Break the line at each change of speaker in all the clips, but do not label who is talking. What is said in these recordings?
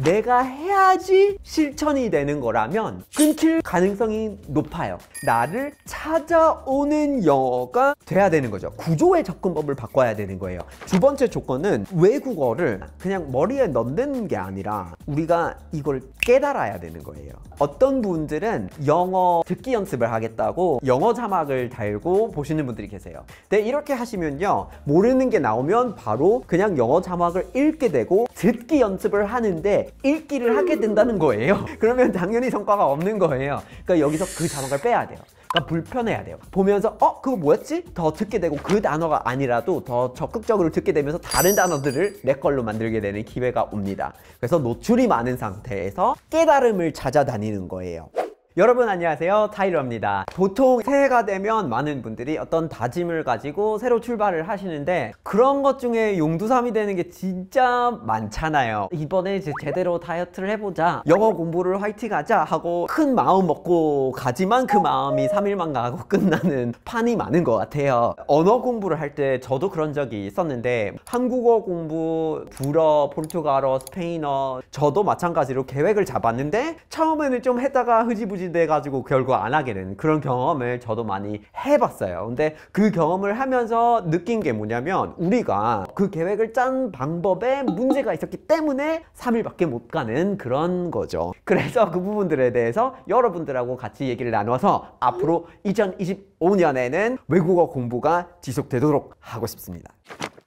내가 해야지 실천이 되는 거라면 끊길 가능성이 높아요. 나를 찾아오는 영어가 돼야 되는 거죠. 구조의 접근법을 바꿔야 되는 거예요. 두 번째 조건은 외국어를 그냥 머리에 넣는 게 아니라 우리가 이걸 깨달아야 되는 거예요. 어떤 분들은 영어 듣기 연습을 하겠다고 영어 자막을 달고 보시는 분들이 계세요. 근데 이렇게 하시면요, 모르는 게 나오면 바로 그냥 영어 자막을 읽게 되고 듣기 연습을 하는데 읽기를 하게 된다는 거예요. 그러면 당연히 성과가 없는 거예요. 그러니까 여기서 그 자막을 빼야 돼요. 그러니까 불편해야 돼요. 보면서 그거 뭐였지? 더 듣게 되고 그 단어가 아니라도 더 적극적으로 듣게 되면서 다른 단어들을 내 걸로 만들게 되는 기회가 옵니다. 그래서 노출이 많은 상태에서 깨달음을 찾아다니는 거예요. 여러분 안녕하세요, 타이러입니다. 보통 새해가 되면 많은 분들이 어떤 다짐을 가지고 새로 출발을 하시는데 그런 것 중에 용두삼이 되는 게 진짜 많잖아요. 이번에 이제 제대로 다이어트를 해보자, 영어 공부를 화이팅 하자 하고 큰 마음 먹고 가지만 그 마음이 3일만 가고 끝나는 판이 많은 것 같아요. 언어 공부를 할 때 저도 그런 적이 있었는데 한국어 공부, 불어, 포르투갈어, 스페인어 저도 마찬가지로 계획을 잡았는데 처음에는 좀 했다가 흐지부지 돼가지고 결국 안 하게 되는 그런 경험을 저도 많이 해봤어요. 근데 그 경험을 하면서 느낀 게 뭐냐면 우리가 그 계획을 짠 방법에 문제가 있었기 때문에 3일밖에 못 가는 그런 거죠. 그래서 그 부분들에 대해서 여러분들하고 같이 얘기를 나눠서 앞으로 2025년에는 외국어 공부가 지속되도록 하고 싶습니다.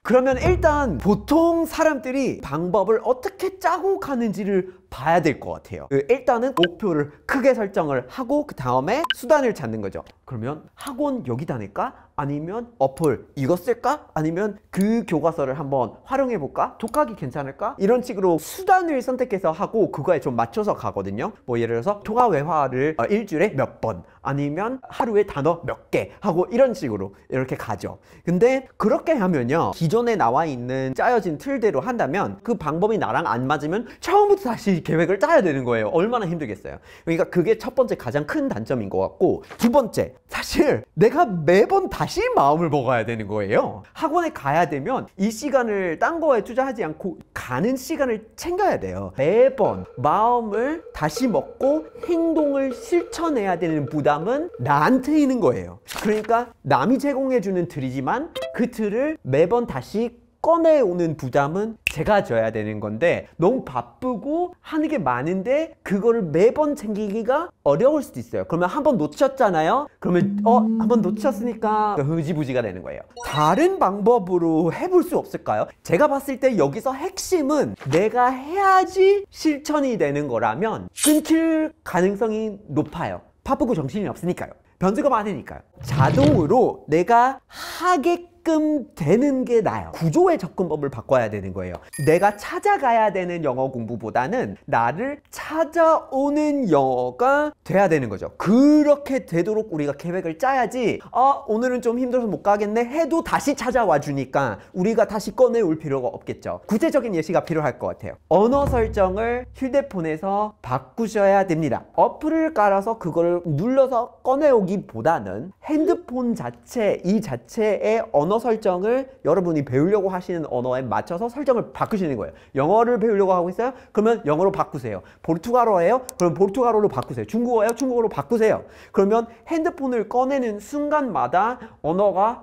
그러면 일단 보통 사람들이 방법을 어떻게 짜고 가는지를 봐야 될 것 같아요. 일단은 목표를 크게 설정을 하고 그 다음에 수단을 찾는 거죠. 그러면 학원 여기 다닐까? 아니면 어플 이거 쓸까? 아니면 그 교과서를 한번 활용해 볼까? 독학이 괜찮을까? 이런 식으로 수단을 선택해서 하고 그거에 좀 맞춰서 가거든요. 뭐 예를 들어서 통화 회화를 일주일에 몇 번, 아니면 하루에 단어 몇 개 하고 이런 식으로 이렇게 가죠. 근데 그렇게 하면요, 기존에 나와 있는 짜여진 틀대로 한다면 그 방법이 나랑 안 맞으면 처음부터 다시 계획을 짜야 되는 거예요. 얼마나 힘들겠어요. 그러니까 그게 첫 번째 가장 큰 단점인 것 같고, 두 번째, 사실 내가 매번 다시 마음을 먹어야 되는 거예요. 학원에 가야 되면 이 시간을 딴 거에 투자하지 않고 가는 시간을 챙겨야 돼요. 매번 마음을 다시 먹고 행동을 실천해야 되는 부담은 나한테 있는 거예요. 그러니까 남이 제공해주는 틀이지만 그 틀을 매번 다시 꺼내오는 부담은 제가 져야 되는 건데, 너무 바쁘고 하는 게 많은데 그거를 매번 챙기기가 어려울 수도 있어요. 그러면 한번 놓쳤잖아요? 그러면 한번 놓쳤으니까 흐지부지가 되는 거예요. 다른 방법으로 해볼 수 없을까요? 제가 봤을 때 여기서 핵심은 내가 해야지 실천이 되는 거라면 끊길 가능성이 높아요. 바쁘고 정신이 없으니까요. 변수가 많으니까요. 자동으로 내가 하게끔 되는 게 나아요. 구조의 접근법을 바꿔야 되는 거예요. 내가 찾아가야 되는 영어 공부보다는 나를 찾아오는 영어가 돼야 되는 거죠. 그렇게 되도록 우리가 계획을 짜야지, 오늘은 좀 힘들어서 못 가겠네 해도 다시 찾아와 주니까 우리가 다시 꺼내올 필요가 없겠죠. 구체적인 예시가 필요할 것 같아요. 언어 설정을 휴대폰에서 바꾸셔야 됩니다. 어플을 깔아서 그걸 눌러서 꺼내오기보다는 핸드폰 자체, 이 자체의 언어 설정을 여러분이 배우려고 하시는 언어에 맞춰서 설정을 바꾸시는 거예요. 영어를 배우려고 하고 있어요? 그러면 영어로 바꾸세요. 포르투갈어예요? 그럼 포르투갈어로 바꾸세요. 중국어예요? 중국어로 바꾸세요. 그러면 핸드폰을 꺼내는 순간마다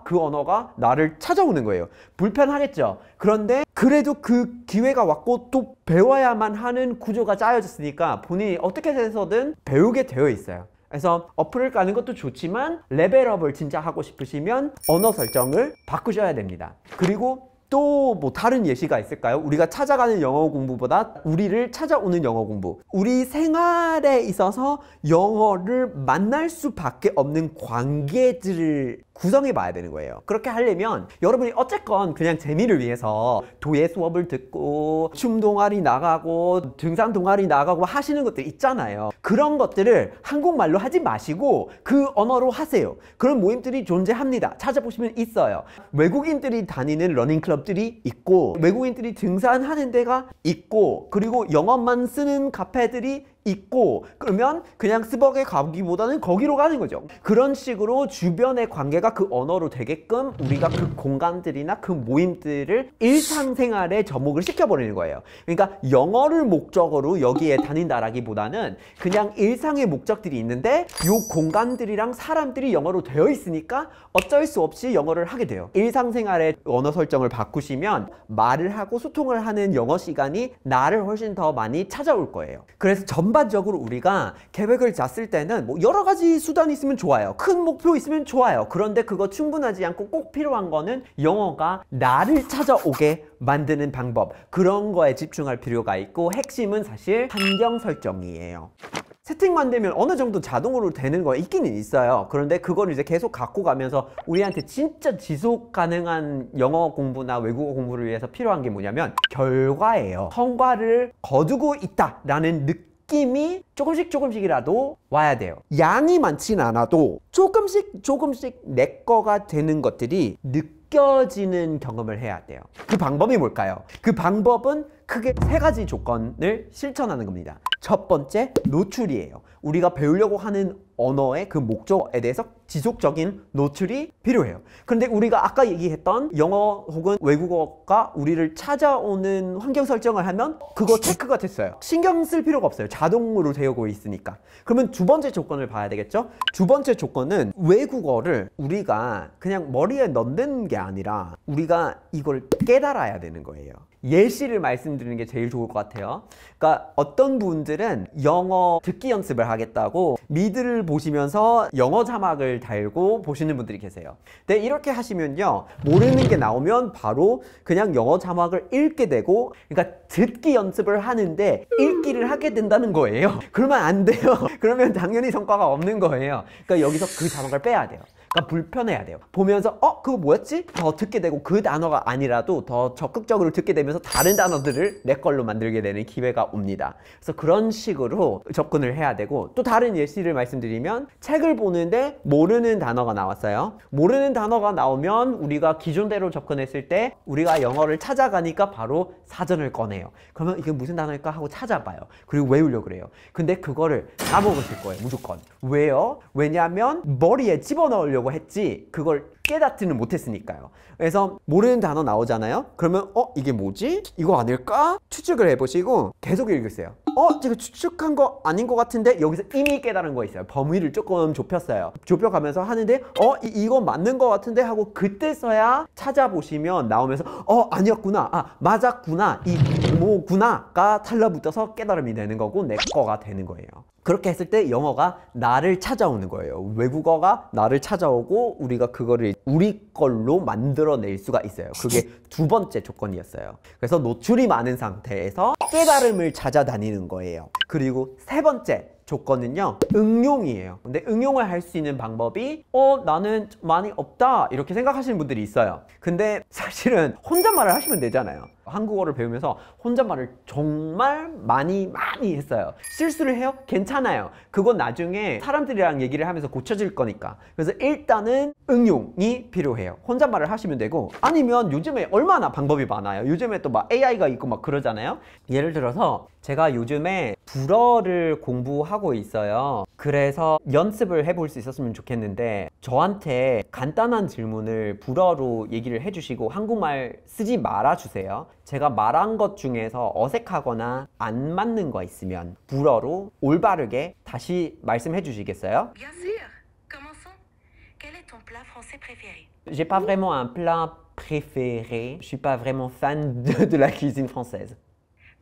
그 언어가 나를 찾아오는 거예요. 불편하겠죠? 그런데 그래도 그 기회가 왔고 또 배워야만 하는 구조가 짜여졌으니까 본인이 어떻게 해서든 배우게 되어 있어요. 그래서 어플을 까는 것도 좋지만 레벨업을 진짜 하고 싶으시면 언어 설정을 바꾸셔야 됩니다. 그리고 또 뭐 다른 예시가 있을까요? 우리가 찾아가는 영어 공부보다 우리를 찾아오는 영어 공부. 우리 생활에 있어서 영어를 만날 수밖에 없는 관계들을 구성해 봐야 되는 거예요. 그렇게 하려면 여러분이 어쨌건 그냥 재미를 위해서 도예 수업을 듣고 춤 동아리 나가고 등산 동아리 나가고 하시는 것들 있잖아요. 그런 것들을 한국말로 하지 마시고 그 언어로 하세요. 그런 모임들이 존재합니다. 찾아보시면 있어요. 외국인들이 다니는 러닝클럽들이 있고 외국인들이 등산하는 데가 있고, 그리고 영어만 쓰는 카페들이 있고 그러면 그냥 스벅에 가기보다는 거기로 가는 거죠. 그런 식으로 주변의 관계가 그 언어로 되게끔 우리가 그 공간들이나 그 모임들을 일상생활에 접목을 시켜버리는 거예요. 그러니까 영어를 목적으로 여기에 다닌다라기보다는 그냥 일상의 목적들이 있는데 이 공간들이랑 사람들이 영어로 되어 있으니까 어쩔 수 없이 영어를 하게 돼요. 일상생활의 언어 설정을 바꾸시면 말을 하고 소통을 하는 영어 시간이 나를 훨씬 더 많이 찾아올 거예요. 그래서 전반적으로 우리가 계획을 짰을 때는 뭐 여러 가지 수단이 있으면 좋아요. 큰 목표 있으면 좋아요. 그런데 그거 충분하지 않고 꼭 필요한 거는 영어가 나를 찾아오게 만드는 방법, 그런 거에 집중할 필요가 있고 핵심은 사실 환경 설정이에요. 세팅만 되면 어느 정도 자동으로 되는 거 있기는 있어요. 그런데 그거를 이제 계속 갖고 가면서 우리한테 진짜 지속 가능한 영어 공부나 외국어 공부를 위해서 필요한 게 뭐냐면 결과예요. 성과를 거두고 있다라는 느낌이 조금씩이라도 와야 돼요. 양이 많진 않아도 조금씩 내 거가 되는 것들이 느껴지는 경험을 해야 돼요. 그 방법이 뭘까요? 그 방법은 크게 3가지 조건을 실천하는 겁니다. 첫 번째, 노출이에요. 우리가 배우려고 하는 언어의 그 목적에 대해서 지속적인 노출이 필요해요. 그런데 우리가 아까 얘기했던 영어 혹은 외국어가 우리를 찾아오는 환경 설정을 하면 그거 체크가 됐어요. 신경 쓸 필요가 없어요. 자동으로 되고 있으니까. 그러면 두 번째 조건을 봐야 되겠죠? 두 번째 조건은 외국어를 우리가 그냥 머리에 넣는 게 아니라 우리가 이걸 깨달아야 되는 거예요. 예시를 말씀드리는 게 제일 좋을 것 같아요. 그러니까 어떤 분들은 영어 듣기 연습을 하겠다고 미드를 보시면서 영어 자막을 달고 보시는 분들이 계세요. 근데 이렇게 하시면요, 모르는 게 나오면 바로 그냥 영어 자막을 읽게 되고, 그러니까 듣기 연습을 하는데 읽기를 하게 된다는 거예요. 그러면 안 돼요. 그러면 당연히 성과가 없는 거예요. 그러니까 여기서 그 자막을 빼야 돼요. 그러니까 불편해야 돼요. 보면서 그거 뭐였지? 더 듣게 되고 그 단어가 아니라도 더 적극적으로 듣게 되면서 다른 단어들을 내 걸로 만들게 되는 기회가 옵니다. 그래서 그런 식으로 접근을 해야 되고, 또 다른 예시를 말씀드리면 책을 보는데 모르는 단어가 나왔어요. 모르는 단어가 나오면 우리가 기존대로 접근했을 때 우리가 영어를 찾아가니까 바로 사전을 꺼내요. 그러면 이게 무슨 단어일까 하고 찾아봐요. 그리고 외우려고 그래요. 근데 그거를 까먹으실 거예요. 무조건. 왜요? 왜냐하면 머리에 집어넣으려고 했지 그걸 깨닫지는 못했으니까요. 그래서 모르는 단어 나오잖아요. 그러면 이게 뭐지? 이거 아닐까? 추측을 해보시고 계속 읽으세요. 제가 추측한 거 아닌 것 같은데 여기서 이미 깨달은 거 있어요. 범위를 조금 좁혔어요. 좁혀가면서 하는데 이거 맞는 것 같은데 하고 그때서야 찾아보시면 나오면서 아니었구나, 맞았구나, 이 뭐구나가 달라붙어서 깨달음이 되는 거고 내 거가 되는 거예요. 그렇게 했을 때 영어가 나를 찾아오는 거예요. 외국어가 나를 찾아오고 우리가 그거를 우리 걸로 만들어낼 수가 있어요. 그게 두 번째 조건이었어요. 그래서 노출이 많은 상태에서 깨달음을 찾아다니는 거예요. 그리고 세 번째 조건은요, 응용이에요. 근데 응용을 할 수 있는 방법이 나는 많이 없다 이렇게 생각하시는 분들이 있어요. 근데 사실은 혼잣말을 하시면 되잖아요. 한국어를 배우면서 혼잣말을 정말 많이 했어요. 실수를 해요? 괜찮아요. 그건 나중에 사람들이랑 얘기를 하면서 고쳐질 거니까. 그래서 일단은 응용이 필요해요. 혼잣말을 하시면 되고, 아니면 요즘에 얼마나 방법이 많아요. 요즘에 또 막 AI가 있고 막 그러잖아요. 예를 들어서 제가 요즘에 불어를 공부하고 있어요. 그래서 연습을 해볼 수 있었으면 좋겠는데 저한테 간단한 질문을 불어로 얘기를 해주시고 한국말 쓰지 말아주세요. 제가 말한 것 중에서 어색하거나 안 맞는 거 있으면 불어로 올바르게 다시 말씀해 주시겠어요?
Bien sûr. Commençons. Quel est ton plat français préféré?
J'ai pas vraiment un plat préféré. Je suis pas vraiment fan de la cuisine française.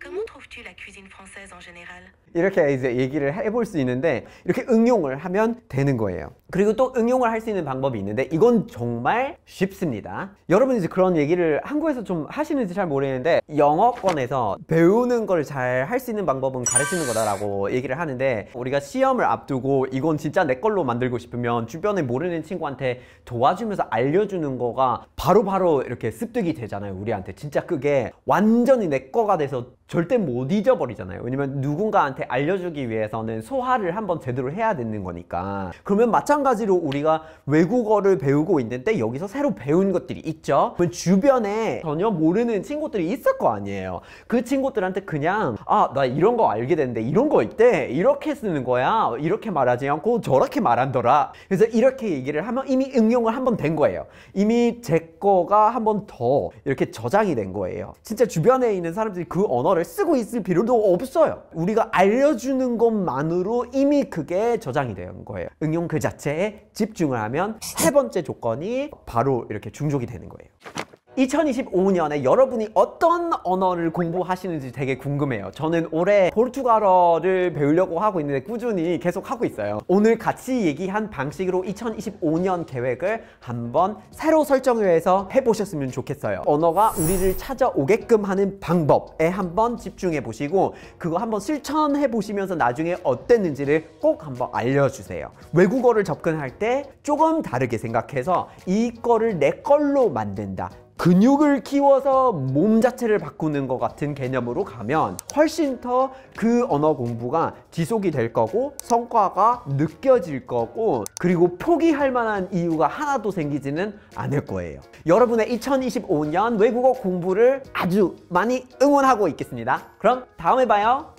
Comment trouves-tu la cuisine française en général?
이렇게 이제 얘기를 해볼 수 있는데 이렇게 응용을 하면 되는 거예요. 그리고 또 응용을 할 수 있는 방법이 있는데 이건 정말 쉽습니다. 여러분 이제 그런 얘기를 한국에서 좀 하시는지 잘 모르겠는데 영어권에서 배우는 걸 잘 할 수 있는 방법은 가르치는 거다라고 얘기를 하는데, 우리가 시험을 앞두고 이건 진짜 내 걸로 만들고 싶으면 주변에 모르는 친구한테 도와주면서 알려주는 거가 바로바로 이렇게 습득이 되잖아요. 우리한테 진짜 그게 완전히 내 거가 돼서 절대 못 잊어버리잖아요. 거잖아요. 왜냐면 누군가한테 알려주기 위해서는 소화를 한번 제대로 해야 되는 거니까. 그러면 마찬가지로 우리가 외국어를 배우고 있는데 여기서 새로 배운 것들이 있죠. 그러면 주변에 전혀 모르는 친구들이 있을 거 아니에요. 그 친구들한테 그냥 나 이런 거 알게 됐는데 이런 거 있대, 이렇게 쓰는 거야, 이렇게 말하지 않고 저렇게 말한더라. 그래서 이렇게 얘기를 하면 이미 응용을 한 번 된 거예요. 이미 제 거가 한 번 더 이렇게 저장이 된 거예요. 진짜 주변에 있는 사람들이 그 언어를 쓰고 있을 필요도 없어요. 우리가 알려주는 것만으로 이미 그게 저장이 된 거예요. 응용 그 자체에 집중을 하면 세 번째 조건이 바로 이렇게 충족이 되는 거예요. 2025년에 여러분이 어떤 언어를 공부하시는지 되게 궁금해요. 저는 올해 포르투갈어를 배우려고 하고 있는데 꾸준히 계속 하고 있어요. 오늘 같이 얘기한 방식으로 2025년 계획을 한번 새로 설정을 해서 해보셨으면 좋겠어요. 언어가 우리를 찾아오게끔 하는 방법에 한번 집중해 보시고 그거 한번 실천해 보시면서 나중에 어땠는지를 꼭 한번 알려주세요. 외국어를 접근할 때 조금 다르게 생각해서 이거를 내 걸로 만든다, 근육을 키워서 몸 자체를 바꾸는 것 같은 개념으로 가면 훨씬 더 그 언어 공부가 지속이 될 거고 성과가 느껴질 거고 그리고 포기할 만한 이유가 하나도 생기지는 않을 거예요. 여러분의 2025년 외국어 공부를 아주 많이 응원하고 있겠습니다. 그럼 다음에 봐요.